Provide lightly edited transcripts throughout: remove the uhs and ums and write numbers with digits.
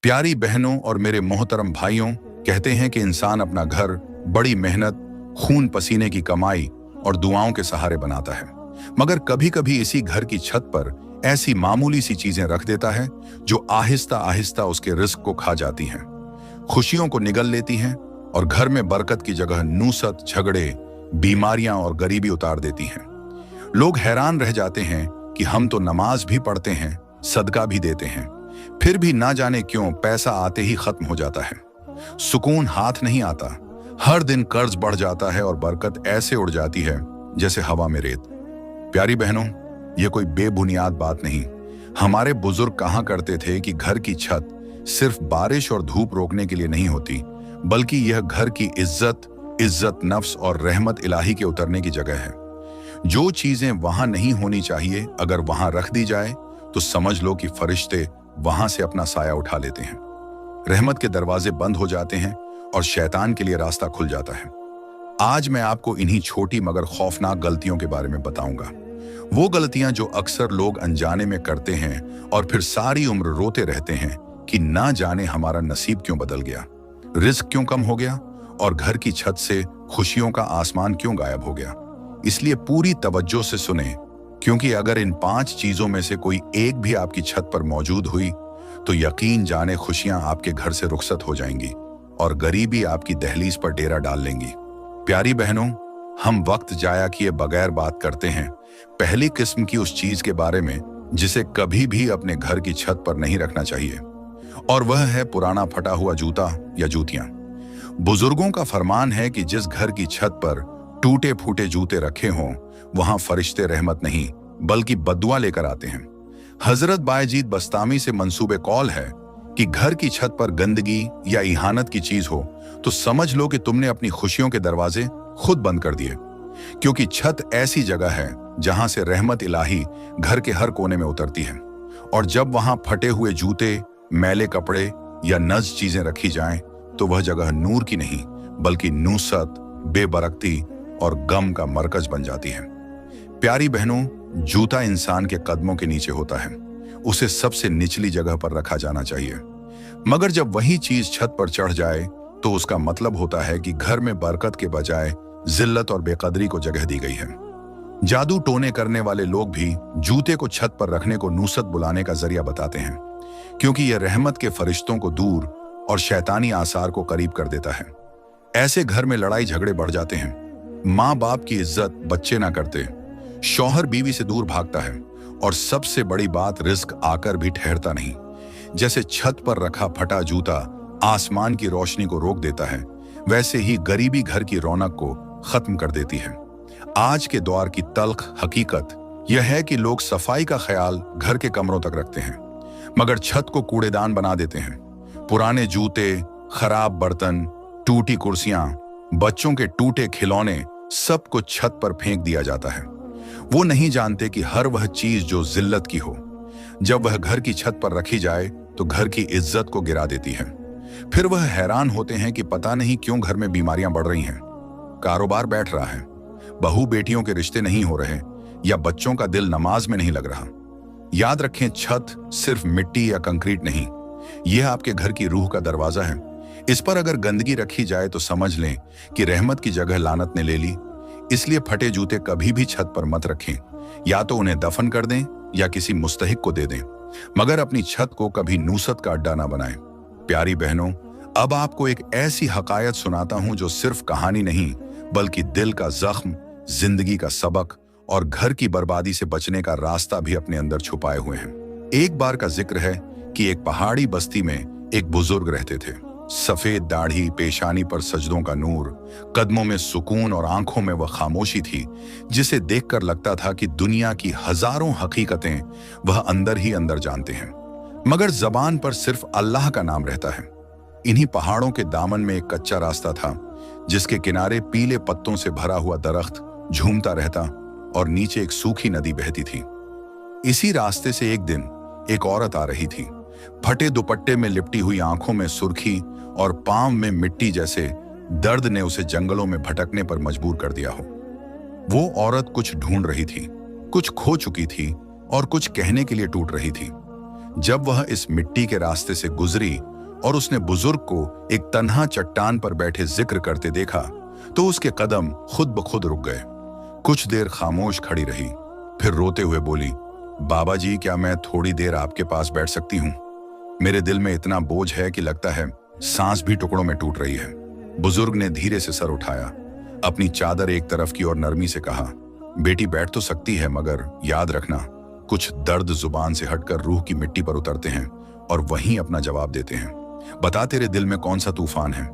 प्यारी बहनों और मेरे मोहतरम भाइयों, कहते हैं कि इंसान अपना घर बड़ी मेहनत, खून पसीने की कमाई और दुआओं के सहारे बनाता है। मगर कभी कभी इसी घर की छत पर ऐसी मामूली सी चीजें रख देता है जो आहिस्ता आहिस्ता उसके रिस्क को खा जाती हैं, खुशियों को निगल लेती हैं और घर में बरकत की जगह नूसत, झगड़े, बीमारियां और गरीबी उतार देती हैं। लोग हैरान रह जाते हैं कि हम तो नमाज भी पढ़ते हैं, सदका भी देते हैं, फिर भी ना जाने क्यों पैसा आते ही खत्म हो जाता है, सुकून हाथ नहीं आता, हर दिन कर्ज बढ़ जाता है और बरकत ऐसे उड़ जाती है जैसे हवा में रेत। प्यारी बहनों, ये कोई बेबुनियाद बात नहीं। हमारे बुजुर्ग कहा करते थे कि घर की छत सिर्फ बारिश और धूप रोकने के लिए नहीं होती, बल्कि यह घर की इज्जत नफ्स और रहमत इलाही के उतरने की जगह है। जो चीजें वहां नहीं होनी चाहिए, अगर वहां रख दी जाए तो समझ लो कि फरिश्ते वहां से अपना साया उठा लेते हैं, रहमत के दरवाजे बंद हो जाते हैं और शैतान के लिए रास्ता खुल जाता है। आज मैं आपको इन्हीं छोटी मगर खौफनाक गलतियों के बारे में बताऊंगा। वो गलतियां जो अक्सर लोग अनजाने में करते हैं और फिर सारी उम्र रोते रहते हैं कि ना जाने हमारा नसीब क्यों बदल गया, रिस्क क्यों कम हो गया और घर की छत से खुशियों का आसमान क्यों गायब हो गया। इसलिए पूरी तवज्जो से सुने, क्योंकि अगर इन 5 चीजों में से कोई एक भी आपकी छत पर मौजूद हुई तो यकीन जाने खुशियां आपके घर से रुखसत हो जाएंगी और गरीबी आपकी दहलीज पर डेरा डाल लेंगी। प्यारी बहनों, हम वक्त जाया किए बगैर बात करते हैं पहली किस्म की उस चीज के बारे में जिसे कभी भी अपने घर की छत पर नहीं रखना चाहिए, और वह है पुराना फटा हुआ जूता या जूतियां। बुजुर्गों का फरमान है कि जिस घर की छत पर टूटे फूटे जूते रखे हों, वहां फरिश्ते रहमत नहीं बल्कि बद्दुआ लेकर आते हैं। हजरत बायजीद बस्तामी से मंसूबे कौल है कि घर की छत पर गंदगी या इहानत की चीज हो तो समझ लो कि तुमने अपनी खुशियों के दरवाजे खुद बंद कर दिए, क्योंकि छत ऐसी जगह है जहां से रहमत इलाही घर के हर कोने में उतरती है। और जब वहां फटे हुए जूते, मैले कपड़े या नज चीजें रखी जाएं तो वह जगह नूर की नहीं बल्कि नूसत, बेबरकती और गम का मरकज बन जाती है। प्यारी बहनों, जूता इंसान के कदमों के नीचे होता है, उसे सबसे निचली जगह पर रखा जाना चाहिए। मगर जब वही चीज छत पर चढ़ जाए तो उसका मतलब होता है कि घर में बरकत के बजाय जिल्लत और बेकदरी को जगह दी गई है। जादू टोने करने वाले लोग भी जूते को छत पर रखने को नूसत बुलाने का जरिया बताते हैं, क्योंकि यह रहमत के फरिश्तों को दूर और शैतानी आसार को करीब कर देता है। ऐसे घर में लड़ाई झगड़े बढ़ जाते हैं, माँ बाप की इज्जत बच्चे ना करते, शौहर बीवी से दूर भागता है और सबसे बड़ी बात, रिस्क आकर भी ठहरता नहीं। जैसे छत पर रखा फटा जूता आसमान की रोशनी को रोक देता है, वैसे ही गरीबी घर की रौनक को खत्म कर देती है। आज के दौर की तल्ख हकीकत यह है कि लोग सफाई का ख्याल घर के कमरों तक रखते हैं, मगर छत को कूड़ेदान बना देते हैं। पुराने जूते, खराब बर्तन, टूटी कुर्सियां, बच्चों के टूटे खिलौने, सब कुछ छत पर फेंक दिया जाता है। वो नहीं जानते कि हर वह चीज जो जिल्लत की हो, जब वह घर की छत पर रखी जाए तो घर की इज्जत को गिरा देती है। फिर वह हैरान होते हैं कि पता नहीं क्यों घर में बीमारियां बढ़ रही हैं, कारोबार बैठ रहा है, बहू बेटियों के रिश्ते नहीं हो रहे या बच्चों का दिल नमाज में नहीं लग रहा। याद रखें, छत सिर्फ मिट्टी या कंक्रीट नहीं, यह आपके घर की रूह का दरवाजा है। इस पर अगर गंदगी रखी जाए तो समझ लें कि रहमत की जगह लानत ने ले ली। इसलिए फटे जूते कभी भी छत पर मत रखें, या तो उन्हें दफन कर दें या किसी मुस्तहिक को दे दें, मगर अपनी छत को कभी नूसत का अड्डा ना बनाएं। प्यारी बहनों, अब आपको एक ऐसी हकायत सुनाता हूं जो सिर्फ कहानी नहीं बल्कि दिल का जख्म, जिंदगी का सबक और घर की बर्बादी से बचने का रास्ता भी अपने अंदर छुपाए हुए हैं। एक बार का जिक्र है कि एक पहाड़ी बस्ती में एक बुजुर्ग रहते थे। सफेद दाढ़ी, पेशानी पर सजदों का नूर, कदमों में सुकून और आंखों में वह खामोशी थी जिसे देखकर लगता था कि दुनिया की हजारों हकीकतें वह अंदर ही अंदर जानते हैं, मगर जबान पर सिर्फ अल्लाह का नाम रहता है। इन्हीं पहाड़ों के दामन में एक कच्चा रास्ता था जिसके किनारे पीले पत्तों से भरा हुआ दरख्त झूमता रहता और नीचे एक सूखी नदी बहती थी। इसी रास्ते से एक दिन एक औरत आ रही थी, फटे दुपट्टे में लिपटी हुई, आंखों में सुर्खी और पांव में मिट्टी जैसे दर्द ने उसे जंगलों में भटकने पर मजबूर कर दिया हो। वो औरत कुछ ढूंढ रही थी, कुछ खो चुकी थी और कुछ कहने के लिए टूट रही थी। जब वह इस मिट्टी के रास्ते से गुजरी और उसने बुजुर्ग को एक तन्हा चट्टान पर बैठे जिक्र करते देखा तो उसके कदम खुद ब खुद रुक गए। कुछ देर खामोश खड़ी रही, फिर रोते हुए बोली, बाबा जी, क्या मैं थोड़ी देर आपके पास बैठ सकती हूँ? मेरे दिल में इतना बोझ है कि लगता है सांस भी टुकड़ों में टूट रही है। बुजुर्ग ने धीरे से सर उठाया, अपनी चादर एक तरफ की और नरमी से कहा, बेटी बैठ तो सकती है, मगर याद रखना, कुछ दर्द जुबान से हटकर रूह की मिट्टी पर उतरते हैं और वहीं अपना जवाब देते हैं। बता, तेरे दिल में कौन सा तूफान है?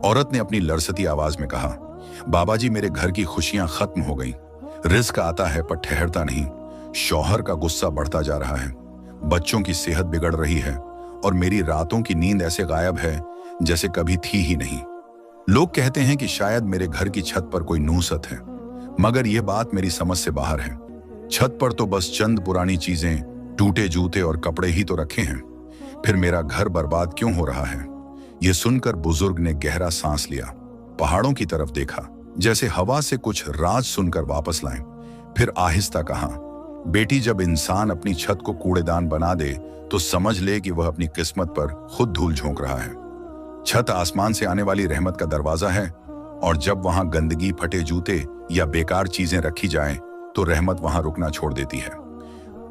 औरत ने अपनी लरसती आवाज में कहा, बाबा जी, मेरे घर की खुशियां खत्म हो गईं। रिस्क आता है पर ठहरता नहीं। शौहर का गुस्सा बढ़ता जा रहा है, बच्चों की सेहत बिगड़ रही है और मेरी रातों की नींद ऐसे गायब है जैसे कभी थी ही नहीं। लोग कहते हैं कि शायद मेरे घर की छत पर कोई नूसत है, मगर यह बात मेरी समझ से बाहर है। छत पर तो बस चंद पुरानी चीजें, टूटे जूते और कपड़े ही तो रखे हैं। फिर मेरा घर बर्बाद क्यों हो रहा है? यह सुनकर बुजुर्ग ने गहरा सांस लिया, पहाड़ों की तरफ देखा जैसे हवा से कुछ राज सुनकर वापस लाएं। फिर आहिस्ता कहा, बेटी, जब इंसान अपनी छत को कूड़ेदान बना दे तो समझ ले कि वह अपनी किस्मत पर खुद धूल झोंक रहा है। छत आसमान से आने वाली रहमत का दरवाजा है और जब वहां गंदगी, फटे जूते या बेकार चीजें रखी जाएं तो रहमत वहां रुकना छोड़ देती है।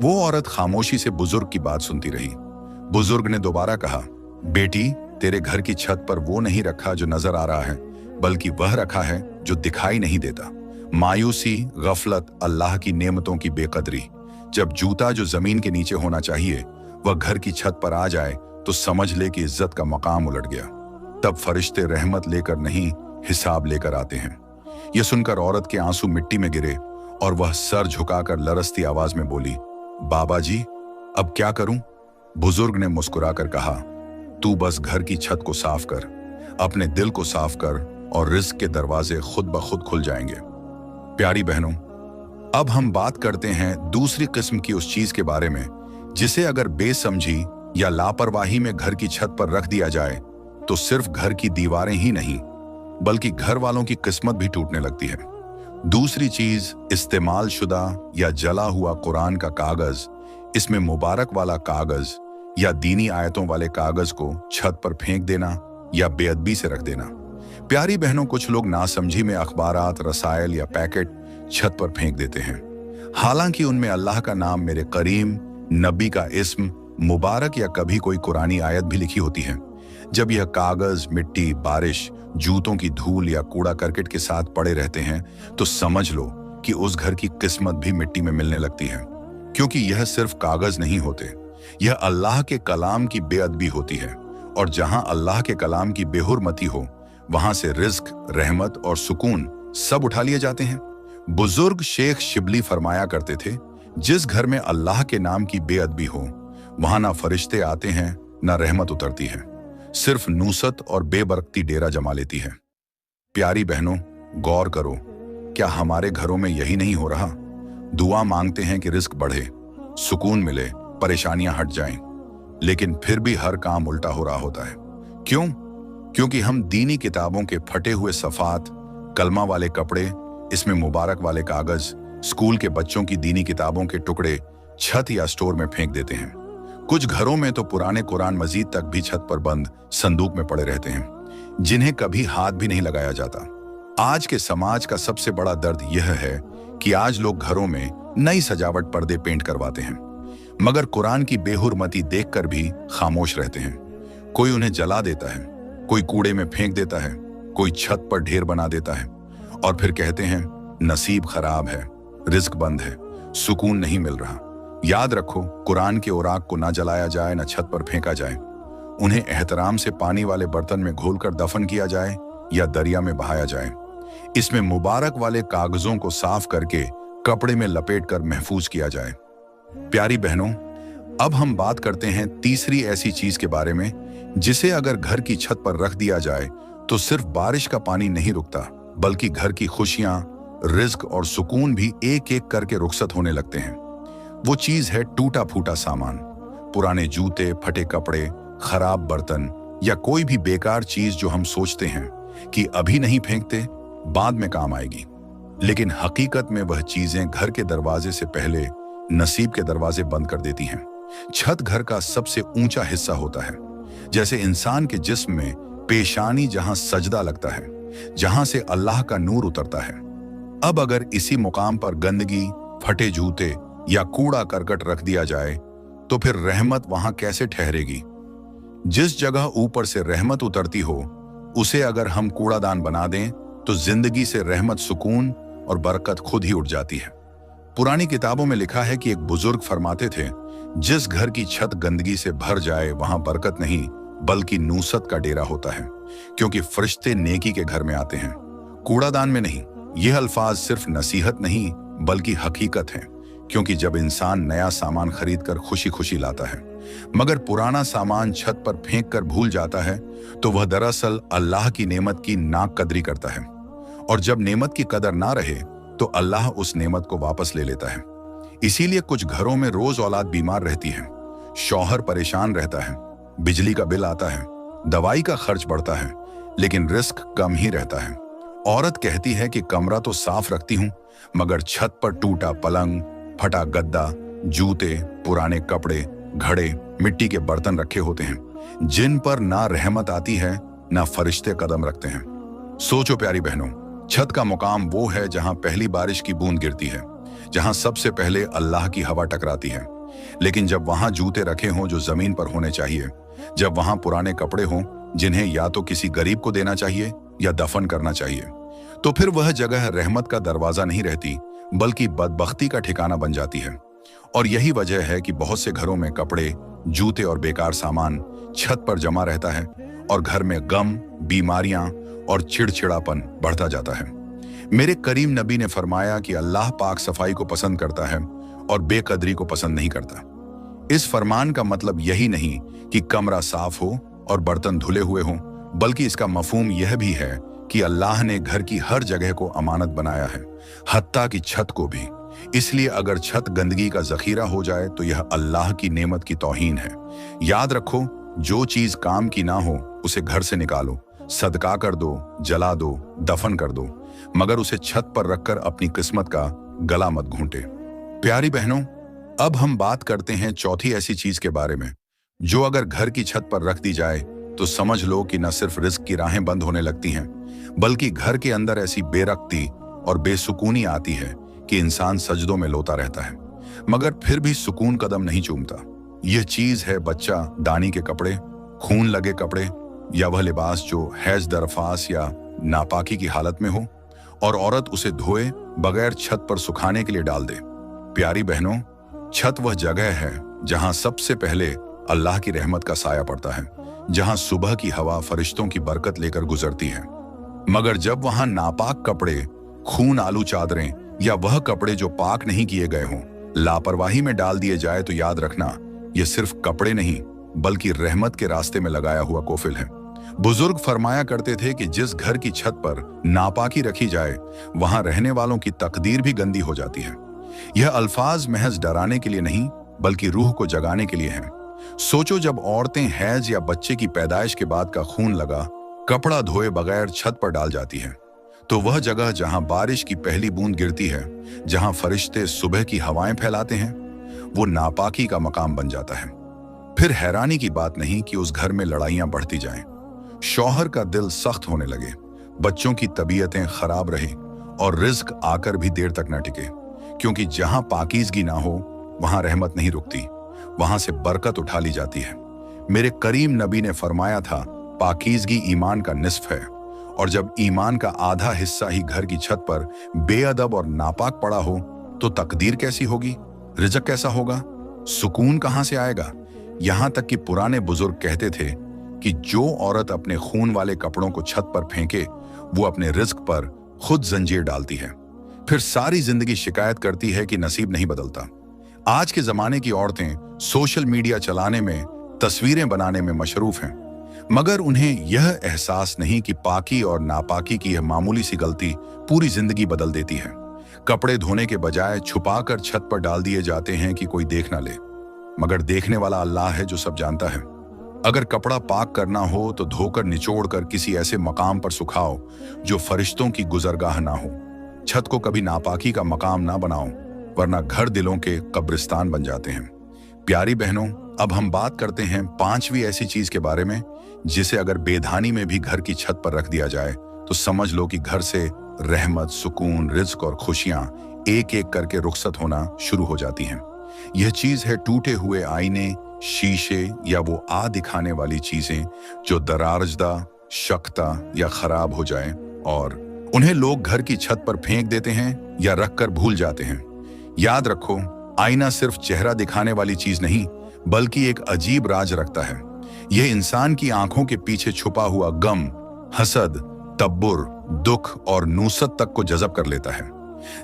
वो औरत खामोशी से बुजुर्ग की बात सुनती रही। बुजुर्ग ने दोबारा कहा, बेटी, तेरे घर की छत पर वो नहीं रखा जो नजर आ रहा है, बल्कि वह रखा है जो दिखाई नहीं देता। मायूसी, गफलत, अल्लाह की नेमतों की बेकदरी। जब जूता जो जमीन के नीचे होना चाहिए वह घर की छत पर आ जाए तो समझ ले कि इज्जत का मकाम उलट गया। तब फरिश्ते रहमत लेकर नहीं, हिसाब लेकर आते हैं। यह सुनकर औरत के आंसू मिट्टी में गिरे और वह सर झुकाकर लरसती आवाज में बोली, बाबा जी, अब क्या करूं? बुजुर्ग ने मुस्कुराकर कहा, तू बस घर की छत को साफ कर, अपने दिल को साफ कर और रिज्क के दरवाजे खुद ब खुद खुल जाएंगे। प्यारी बहनों, अब हम बात करते हैं दूसरी किस्म की उस चीज के बारे में जिसे अगर बेसमझी या लापरवाही में घर की छत पर रख दिया जाए तो सिर्फ घर की दीवारें ही नहीं बल्कि घर वालों की किस्मत भी टूटने लगती है। दूसरी चीज इस्तेमाल शुदा या जला हुआ कुरान का कागज। इसमें मुबारक वाला कागज या दीनी आयतों वाले कागज को छत पर फेंक देना या बेअदबी से रख देना। प्यारी बहनों, कुछ लोग नासमझी में अखबारात, रसायल या पैकेट छत पर फेंक देते हैं, हालांकि उनमें अल्लाह का नाम, मेरे करीम, नबी का इस्म, मुबारक या कभी कोई कुरानी आयत भी लिखी होती है। जब यह कागज, मिट्टी, बारिश, जूतों की धूल या कूड़ा करकट के साथ पड़े रहते हैं तो समझ लो कि उस घर की किस्मत भी मिट्टी में मिलने लगती है, क्योंकि यह सिर्फ कागज नहीं होते, यह अल्लाह के कलाम की बेअदबी होती है। और जहां अल्लाह के कलाम की बेहुरमती हो वहां से रिज्क, रहमत और सुकून सब उठा लिए जाते हैं। बुजुर्ग शेख शिबली फरमाया करते थे, जिस घर में अल्लाह के नाम की बेअदबी हो वहां ना फरिश्ते आते हैं ना रहमत उतरती है, सिर्फ नूसत और बेबरकती डेरा जमा लेती है। प्यारी बहनों, गौर करो, क्या हमारे घरों में यही नहीं हो रहा? दुआ मांगते हैं कि रिस्क बढ़े, सुकून मिले, परेशानियां हट जाएं, लेकिन फिर भी हर काम उल्टा हो रहा होता है। क्यों? क्योंकि हम दीनी किताबों के फटे हुए सफात, कलमा वाले कपड़े, इसमें मुबारक वाले कागज, स्कूल के बच्चों की दीनी किताबों के टुकड़े छत या स्टोर में फेंक देते हैं। कुछ घरों में तो पुराने कुरान मजीद तक भी छत पर बंद संदूक में पड़े रहते हैं, जिन्हें कभी हाथ भी नहीं लगाया जाता। आज के समाज का सबसे बड़ा दर्द यह है कि आज लोग घरों में नई सजावट, पर्दे पेंट करवाते हैं, मगर कुरान की बेहुरमती देखकर भी खामोश रहते हैं। कोई उन्हें जला देता है, कोई कूड़े में फेंक देता है, कोई छत पर ढेर बना देता है और फिर कहते हैं नसीब खराब है, रिस्क बंद है, सुकून नहीं मिल रहा। याद रखो, कुरान के औराक को ना जलाया जाए, ना छत पर फेंका जाए। उन्हें एहतराम से पानी वाले बर्तन में घोलकर दफन किया जाए या दरिया में बहाया जाए। इसमें मुबारक वाले कागजों को साफ करके कपड़े में लपेटकर महफूज किया जाए। प्यारी बहनों, अब हम बात करते हैं तीसरी ऐसी चीज के बारे में जिसे अगर घर की छत पर रख दिया जाए तो सिर्फ बारिश का पानी नहीं रुकता, बल्कि घर की खुशियां, रिज्क और सुकून भी एक एक करके रुखसत होने लगते हैं। वो चीज है टूटा फूटा सामान, पुराने जूते, फटे कपड़े, खराब बर्तन या कोई भी बेकार चीज जो हम सोचते हैं कि अभी नहीं फेंकते, बाद में काम आएगी, लेकिन हकीकत में वह चीजें घर के दरवाजे से पहले नसीब के दरवाजे बंद कर देती हैं। छत घर का सबसे ऊंचा हिस्सा होता है। जैसे इंसान के जिस्म में पेशानी जहां सजदा लगता है, जहां से अल्लाह का नूर उतरता है। अब अगर इसी मुकाम पर गंदगी, फटे जूते या कूड़ा करकट रख दिया जाए तो फिर रहमत वहां कैसे ठहरेगी? जिस जगह ऊपर से रहमत उतरती हो उसे अगर हम कूड़ादान बना दें तो जिंदगी से रहमत, सुकून और बरकत खुद ही उठ जाती है। पुरानी किताबों में लिखा है कि एक बुजुर्ग फरमाते थे, जिस घर की छत गंदगी से भर जाए वहां बरकत नहीं बल्कि नूसत का डेरा होता है, क्योंकि फरिश्ते नेकी के घर में आते हैं, कूड़ादान में नहीं। यह अल्फाज सिर्फ नसीहत नहीं बल्कि हकीकत है, क्योंकि जब इंसान नया सामान खरीद कर खुशी खुशी लाता है मगर पुराना सामान छत पर फेंक कर भूल जाता है तो वह दरअसल अल्लाह की नेमत की नाकदरी करता है। और जब नेमत की कदर ना रहे तो अल्लाह उस नेमत को वापस ले लेता है। इसीलिए कुछ घरों में रोज औलाद बीमार रहती है, शौहर परेशान रहता है, बिजली का बिल आता है, दवाई का खर्च बढ़ता है, लेकिन रिस्क कम ही रहता है। औरत कहती है कि कमरा तो साफ रखती हूं मगर छत पर टूटा पलंग, फटा गद्दा, जूते, पुराने कपड़े, घड़े, मिट्टी के बर्तन रखे होते हैं जिन पर ना रहमत आती है ना फरिश्ते कदम रखते हैं। सोचो प्यारी बहनों, छत का मुकाम वो है जहां पहली बारिश की बूंद गिरती है, जहां सबसे पहले अल्लाह की हवा टकराती है। लेकिन जब वहां जूते रखे हों जो जमीन पर होने चाहिए, जब वहां पुराने कपड़े हों जिन्हें या तो किसी गरीब को देना चाहिए या दफन करना चाहिए, तो फिर वह जगह रहमत का दरवाजा नहीं रहती बल्कि बदबख्ती का ठिकाना बन जाती है। और यही वजह है कि बहुत से घरों में कपड़े, जूते और बेकार सामान छत पर जमा रहता है और घर में गम, बीमारियां और चिड़चिड़ापन बढ़ता जाता है। मेरे करीम नबी ने फरमाया कि अल्लाह पाक सफाई को पसंद करता है और बेकदरी को पसंद नहीं करता। इस फरमान का मतलब यही नहीं कि कमरा साफ हो और बर्तन धुले हुए हों, बल्कि इसका मफहूम यह भी है कि अल्लाह ने घर की हर जगह को अमानत बनाया है, हत्ता की छत को भी। इसलिए अगर छत गंदगी का जखीरा हो जाए तो यह अल्लाह की नेमत की तौहीन है। याद रखो, जो चीज काम की ना हो उसे घर से निकालो, सदका कर दो, जला दो, दफन कर दो, मगर उसे छत पर रखकर अपनी किस्मत का गला मत घूंटे। प्यारी बहनों, अब हम बात करते हैं चौथी ऐसी चीज के बारे में जो अगर घर की छत पर रख दी जाए तो समझ लो कि न सिर्फ रिस्क की राहें बंद होने लगती हैं बल्कि घर के अंदर ऐसी बेरक्ती और बेसुकूनी आती है कि इंसान सजदों में लोता रहता है मगर फिर भी सुकून कदम नहीं चूमता। यह चीज है बच्चा दानी के कपड़े, खून लगे कपड़े, या वह लिबास जो हैज दरफास या नापाकी की हालत में हो और औरत उसे धोए बगैर छत पर सुखाने के लिए डाल दे। प्यारी बहनों, छत वह जगह है जहां सबसे पहले अल्लाह की रहमत का साया पड़ता है, जहां सुबह की हवा फरिश्तों की बरकत लेकर गुजरती है। मगर जब वहां नापाक कपड़े, खून आलू चादरें या वह कपड़े जो पाक नहीं किए गए हों लापरवाही में डाल दिए जाए तो याद रखना, ये सिर्फ कपड़े नहीं बल्कि रहमत के रास्ते में लगाया हुआ कोफिल है। बुजुर्ग फरमाया करते थे कि जिस घर की छत पर नापाकी रखी जाए वहां रहने वालों की तकदीर भी गंदी हो जाती है। यह अल्फाज महज डराने के लिए नहीं बल्कि रूह को जगाने के लिए हैं। सोचो, जब औरतें हैज या बच्चे की पैदाइश के बाद का खून लगा कपड़ा धोए बगैर छत पर डाल जाती हैं, तो वह जगह जहां बारिश की पहली बूंद गिरती है, जहां फरिश्ते सुबह की हवाएं फैलाते हैं, वो नापाकी का मकाम बन जाता है। फिर हैरानी की बात नहीं कि उस घर में लड़ाइयां बढ़ती जाएं, शौहर का दिल सख्त होने लगे, बच्चों की तबीयतें खराब रहे और रिज्क आकर भी देर तक न टिके, क्योंकि जहां पाकीज़गी ना हो वहां रहमत नहीं रुकती, वहां से बरकत उठा ली जाती है। मेरे करीम नबी ने फरमाया था, पाकीज़गी ईमान का निस्फ है, और जब ईमान का आधा हिस्सा ही घर की छत पर बेअदब और नापाक पड़ा हो तो तकदीर कैसी होगी, रिज़्क कैसा होगा, सुकून कहां से आएगा। यहां तक कि पुराने बुजुर्ग कहते थे कि जो औरत अपने खून वाले कपड़ों को छत पर फेंके वो अपने रिज्क पर खुद जंजीर डालती है, फिर सारी जिंदगी शिकायत करती है कि नसीब नहीं बदलता। आज के जमाने की औरतें सोशल मीडिया चलाने में, तस्वीरें बनाने में मशरूफ हैं, मगर उन्हें यह एहसास नहीं कि पाकी और नापाकी की यह मामूली सी गलती पूरी जिंदगी बदल देती है। कपड़े धोने के बजाय छुपाकर छत पर डाल दिए जाते हैं कि कोई देख ना ले, मगर देखने वाला अल्लाह है जो सब जानता है। अगर कपड़ा पाक करना हो तो धोकर निचोड़कर किसी ऐसे मकाम पर सुखाओ जो फरिश्तों की गुजरगाह ना हो। छत को कभी नापाकी का मकाम ना बनाओ, वरना घर दिलों के कब्रिस्तान बन जाते हैं। प्यारी बहनों, अब हम बात करते हैं 5वीं ऐसी चीज के बारे में जिसे अगर बेधानी में भी घर की छत पर रख दिया जाए तो समझ लो कि घर से रहमत, सुकून, रिज्क और खुशियां एक एक करके रुखसत होना शुरू हो जाती हैं। यह चीज है टूटे हुए आईने, शीशे या वो आ दिखाने वाली चीजें जो दरारजदा, शख्ता या खराब हो जाएं और उन्हें लोग घर की छत पर फेंक देते हैं या रखकर भूल जाते हैं। याद रखो, आईना सिर्फ चेहरा दिखाने वाली चीज नहीं बल्कि एक अजीब राज रखता है। यह इंसान की आंखों के पीछे छुपा हुआ गम, हसद, तब्बुर, दुख और नूसत तक को जज़ब कर लेता है।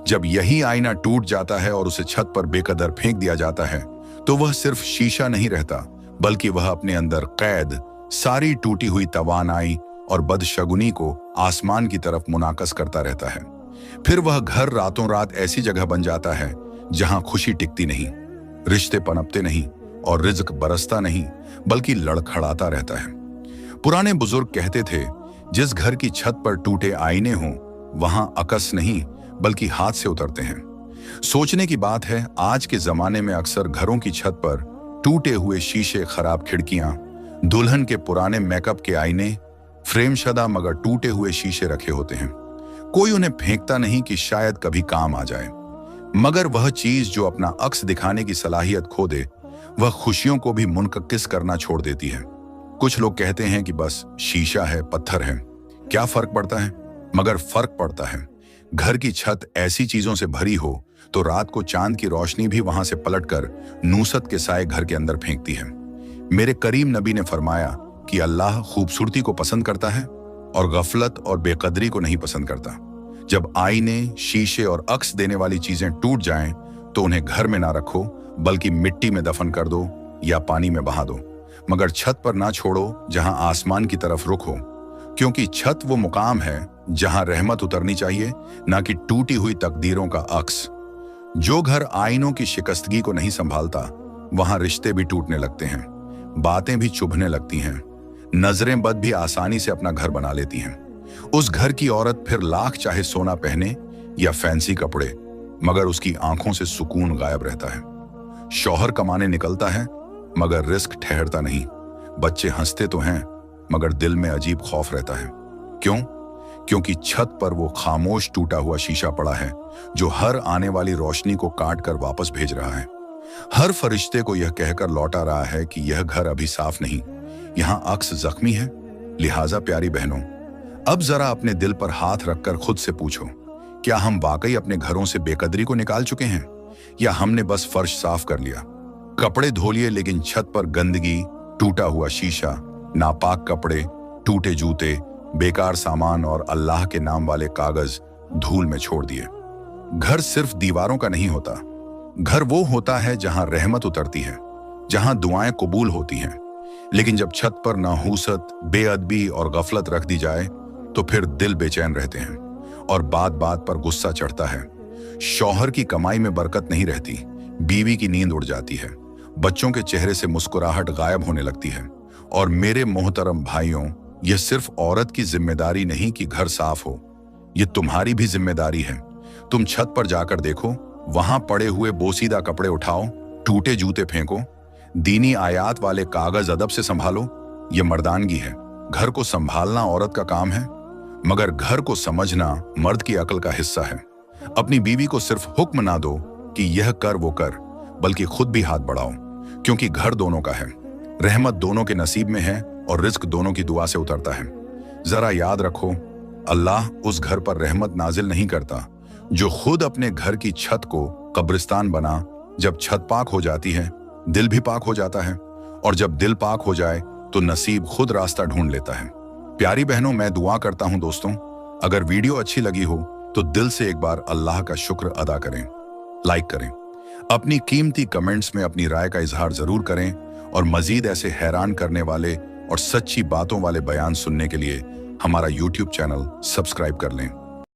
जब यही आईना टूट जाता है और उसे छत पर बेकदर फेंक दिया जाता है तो वह सिर्फ शीशा नहीं रहता बल्कि वह अपने अंदर कैद सारी टूटी हुई तवानाई और बदशगुनी को आसमान की तरफ मुनाकस करता रहता है। फिर वह घर रातों रात ऐसी जगह बन जाता है जहां खुशी टिकती नहीं, रिश्ते पनपते नहीं और रिज्क बरसता नहीं बल्कि लड़खड़ाता रहता है। पुराने बुजुर्ग कहते थे, जिस घर की छत पर टूटे आईने हों वहां अकस नहीं बल्कि हाथ से उतरते हैं। सोचने की बात है, आज के जमाने में अक्सर घरों की छत पर टूटे हुए शीशे, खराब खिड़कियां, दुल्हन के पुराने मेकअप के आईने, फ्रेमशदा मगर टूटे हुए शीशे रखे होते हैं। कोई उन्हें फेंकता नहीं कि शायद कभी काम आ जाए, मगर वह चीज जो अपना अक्स दिखाने की सलाहियत खो दे वह खुशियों को भी मुनक़िस करना छोड़ देती है। कुछ लोग कहते हैं कि बस शीशा है, पत्थर है, क्या फर्क पड़ता है? मगर फर्क पड़ता है। घर की छत ऐसी चीजों से भरी हो तो रात को चांद की रोशनी भी वहां से पलटकर नूसत के साए घर के अंदर फेंकती है। मेरे करीम नबी ने फरमाया कि अल्लाह खूबसूरती को पसंद करता है और गफलत और बेकदरी को नहीं पसंद करता। जब आईने, शीशे और अक्स देने वाली चीजें टूट जाएं तो उन्हें घर में ना रखो बल्कि मिट्टी में दफन कर दो या पानी में बहा दो, मगर छत पर ना छोड़ो जहां आसमान की तरफ रुख हो, क्योंकि छत वो मुकाम है जहां रहमत उतरनी चाहिए, ना कि टूटी हुई तकदीरों का अक्स। जो घर आईनों की शिकस्तगी को नहीं संभालता वहां रिश्ते भी टूटने लगते हैं, बातें भी चुभने लगती हैं, नजरें बद भी आसानी से अपना घर बना लेती हैं। उस घर की औरत फिर लाख चाहे सोना पहने या फैंसी कपड़े, मगर उसकी आंखों से सुकून गायब रहता है। शौहर कमाने निकलता है मगर रिस्क ठहरता नहीं। बच्चे हंसते तो हैं मगर दिल में अजीब खौफ रहता है। क्यों? क्योंकि छत पर वो खामोश टूटा हुआ शीशा पड़ा है जो हर आने वाली रोशनी को काट कर वापस भेज रहा है। हर फरिश्ते को यह कहकर लौटा रहा है कि यह घर अभी साफ नहीं, यहाँ अक्स जख्मी है। लिहाजा प्यारी बहनों, अब जरा अपने दिल पर हाथ रखकर खुद से पूछो, क्या हम वाकई अपने घरों से बेकदरी को निकाल चुके हैं या हमने बस फर्श साफ कर लिया? कपड़े धो लिए लेकिन छत पर गंदगी, टूटा हुआ शीशा, नापाक कपड़े, टूटे जूते, बेकार सामान और अल्लाह के नाम वाले कागज धूल में छोड़ दिए। घर सिर्फ दीवारों का नहीं होता, घर वो होता है जहां रहमत उतरती है, जहां दुआएं कबूल होती हैं। लेकिन जब छत पर नाहूसत, बेअदबी और गफलत रख दी जाए तो फिर दिल बेचैन रहते हैं और बात बात पर गुस्सा चढ़ता है। शौहर की कमाई में बरकत नहीं रहती, बीवी की नींद उड़ जाती है, बच्चों के चेहरे से मुस्कुराहट गायब होने लगती है। और मेरे मोहतरम भाइयों, यह सिर्फ औरत की जिम्मेदारी नहीं कि घर साफ हो, यह तुम्हारी भी जिम्मेदारी है। तुम छत पर जाकर देखो, वहां पड़े हुए बोसीदा कपड़े उठाओ, टूटे जूते फेंको, दीनी आयात वाले कागज अदब से संभालो। यह मर्दानगी है। घर को संभालना औरत का काम है, मगर घर को समझना मर्द की अक्ल का हिस्सा है। अपनी बीवी को सिर्फ हुक्म ना दो कि यह कर वो कर, बल्कि खुद भी हाथ बढ़ाओ, क्योंकि घर दोनों का है, रहमत दोनों के नसीब में है और रिज्क दोनों की दुआ से उतरता है। जरा याद रखो, अल्लाह उस घर पर रहमत नाजिल नहीं करता जो खुद अपने घर की छत को कब्रिस्तान बना। जब छत पाक हो जाती है, दिल भी पाक हो जाता है, और जब दिल पाक हो जाए तो नसीब खुद रास्ता ढूंढ लेता है। प्यारी बहनों, मैं दुआ करता हूं दोस्तों, अगर वीडियो अच्छी लगी हो तो दिल से एक बार अल्लाह का शुक्र अदा करें, लाइक करें, अपनी कीमती कमेंट्स में अपनी राय का इजहार जरूर करें और मजीद ऐसे हैरान करने वाले और सच्ची बातों वाले बयान सुनने के लिए हमारा YouTube चैनल सब्सक्राइब कर लें।